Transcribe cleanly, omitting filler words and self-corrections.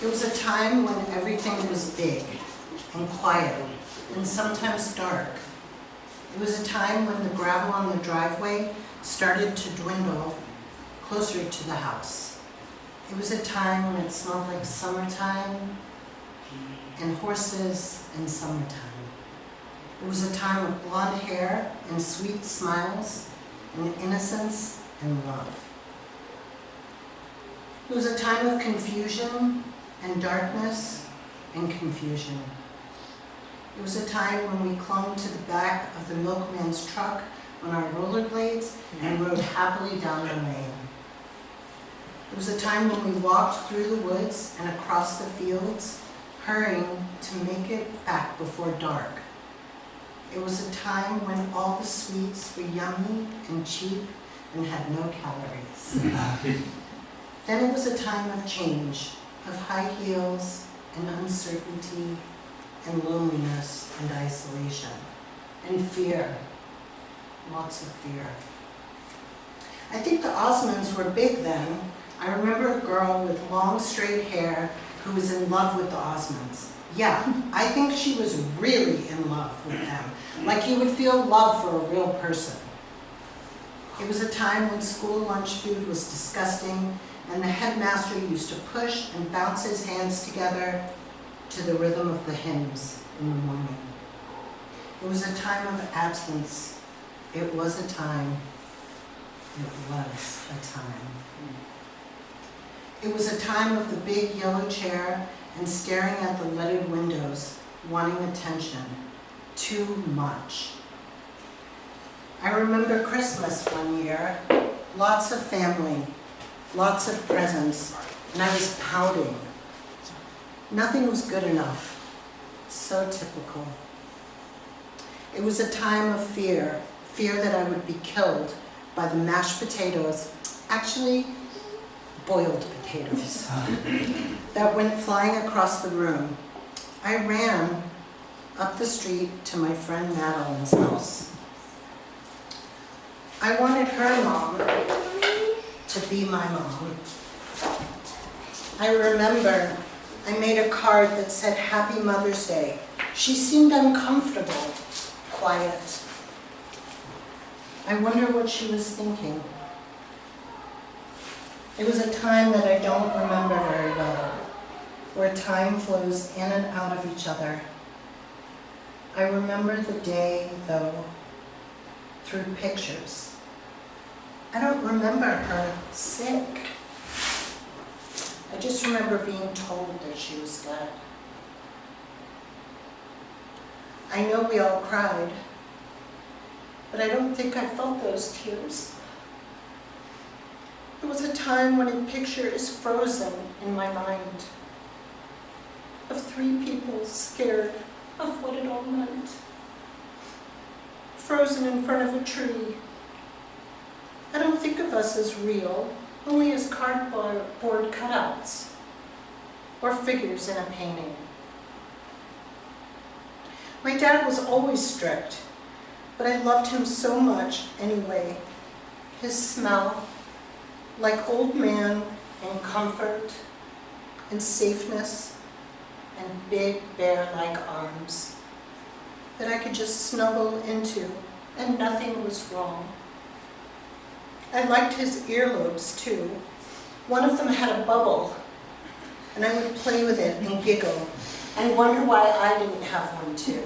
It was a time when everything was big and quiet and sometimes dark. It was a time when the gravel on the driveway started to dwindle closer to the house. It was a time when it smelled like summertime and horses and summertime. It was a time of blonde hair and sweet smiles and innocence and love. It was a time of confusion and darkness and confusion. It was a time when we clung to the back of the milkman's truck on our rollerblades and rode happily down the lane. It was a time when we walked through the woods and across the fields, hurrying to make it back before dark. It was a time when all the sweets were yummy and cheap and had no calories. Then it was a time of change, of high heels and uncertainty and loneliness and isolation and fear, lots of fear. I think the Osmonds were big then. I remember a girl with long straight hair who was in love with the Osmonds. Yeah, I think she was really in love with them, like you would feel love for a real person. It was a time when school lunch food was disgusting and the headmaster used to push and bounce his hands together to the rhythm of the hymns in the morning. It was a time of absence. It was a time. It was a time. It was a time of the big yellow chair and staring at the leaded windows, wanting attention. Too much. I remember Christmas one year, lots of family, lots of presents, and I was pouting. Nothing was good enough. So typical. It was a time of fear that I would be killed by the mashed potatoes, actually boiled potatoes, that went flying across the room. I ran up the street to my friend Madeline's house. I wanted her mom to be my mom. I remember I made a card that said Happy Mother's Day. She seemed uncomfortable, quiet. I wonder what she was thinking. It was a time that I don't remember very well, where time flows in and out of each other. I remember the day, though, through pictures. I don't remember her sick. I just remember being told that she was dead. I know we all cried, but I don't think I felt those tears. There was a time when a picture is frozen in my mind of three people scared of what it all meant. Frozen in front of a tree. I don't think of us as real, only as cardboard cutouts or figures in a painting. My dad was always strict, but I loved him so much anyway. His smell, like old man and comfort and safeness and big bear-like arms that I could just snuggle into and nothing was wrong. I liked his earlobes too. One of them had a bubble and I would play with it and giggle and wonder why I didn't have one too.